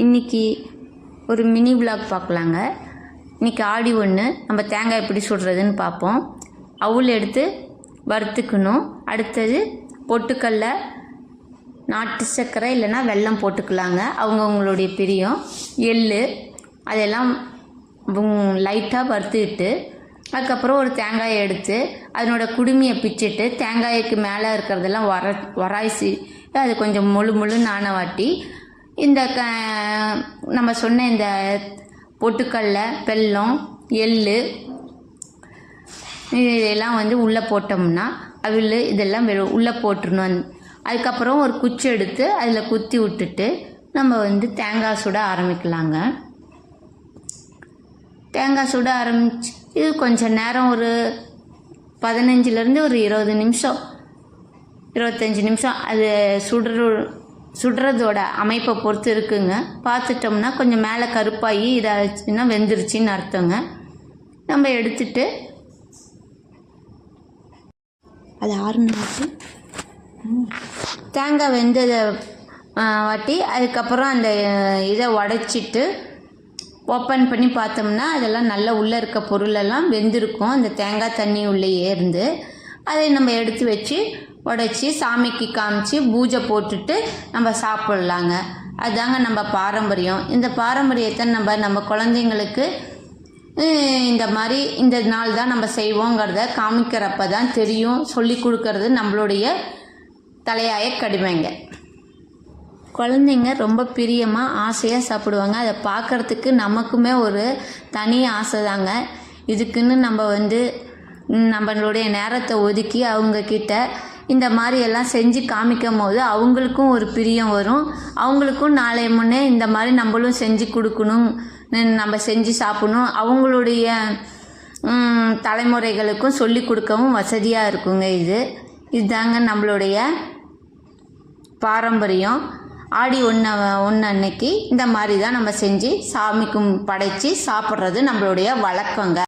இன்றைக்கி ஒரு mini vlog பார்க்கலாங்க. இன்றைக்கி ஆடி 1 நம்ம தேங்காய் எப்படி சுடுறதுன்னு பார்ப்போம். அவுள் எடுத்து வறுத்துக்கணும். அடுத்தது பொட்டுக்கல்ல, நாட்டு சர்க்கரை இல்லைன்னா வெல்லம் போட்டுக்கலாங்க, அவங்கவுங்களுடைய பிரியம். எள் அதெல்லாம் லைட்டாக வறுத்துக்கிட்டு அதுக்கப்புறம் ஒரு தேங்காயை எடுத்து அதனோட குடுமையை பிச்சுட்டு தேங்காய்க்கு மேலே இருக்கிறதெல்லாம் வராய்ச்சி அது கொஞ்சம் முழு நாணவாட்டி இந்த நம்ம சொன்ன இந்த பொட்டுக்கல்ல, வெல்லம், எள் இதெல்லாம் உள்ளே போட்டோம்னா அவிழ் இதெல்லாம் உள்ளே போட்டுருணும். அதுக்கப்புறம் ஒரு குச்சி எடுத்து அதில் குத்தி விட்டுட்டு நம்ம தேங்காய் சுட ஆரம்பிக்கலாங்க. தேங்காய் சுட ஆரம்பிச்சு இது கொஞ்சம் நேரம் ஒரு 15லேருந்து ஒரு 20 நிமிஷம் 25 நிமிஷம் அது சுடுறதோட அமைப்பை பொறுத்து இருக்குங்க. பார்த்துட்டோம்னா கொஞ்சம் மேலே கருப்பாகி இதாச்சுன்னா வெந்துருச்சின்னு அர்த்தங்க. நம்ம எடுத்துட்டு அது ஆறுனாச்சு தேங்காய் வெந்ததை வாட்டி அதுக்கப்புறம் அந்த இதை உடைச்சிட்டு ஓப்பன் பண்ணி பார்த்தோம்னா அதெல்லாம் நல்லா உள்ளே இருக்க பொருளெல்லாம் வெந்திருக்கும். அந்த தேங்காய் தண்ணி உள்ளே ஏர்ந்து அதை நம்ம எடுத்து வச்சு உடைச்சி சாமிக்கு காமிச்சு பூஜை போட்டுட்டு நம்ம சாப்பிட்லாங்க. அதுதாங்க நம்ம பாரம்பரியம். இந்த பாரம்பரியத்தை நம்ம குழந்தைங்களுக்கு இந்த மாதிரி இந்த நாள் தான் நம்ம செய்வோங்கிறத காமிக்கிறப்ப தான் தெரியும். சொல்லி கொடுக்கறது நம்மளுடைய தலையாய கடமைங்க. குழந்தைங்க ரொம்ப பிரியமாக ஆசையாக சாப்பிடுவாங்க. அதை பார்க்குறதுக்கு நமக்குமே ஒரு தனி ஆசை தாங்க. இதுக்குன்னு நம்ம நம்மளுடைய நேரத்தை ஒதுக்கி அவங்கக்கிட்ட இந்த மாதிரி எல்லாம் செஞ்சு காமிக்கும் போது அவங்களுக்கும் ஒரு பிரியம் வரும். அவங்களுக்கும் நாளை முன்னே இந்த மாதிரி நம்மளும் செஞ்சு கொடுக்கணும், நம்ம செஞ்சு சாப்பிடணும், அவங்களுடைய தலைமுறைகளுக்கும் சொல்லி கொடுக்கவும் வசதியாக இருக்குங்க. இதுதாங்க நம்மளுடைய பாரம்பரியம். ஆடி 1 அன்னைக்கு இந்த மாதிரி தான் நம்ம செஞ்சு சாமிக்கும் படைச்சி சாப்பிட்றது நம்மளுடைய வழக்கங்க.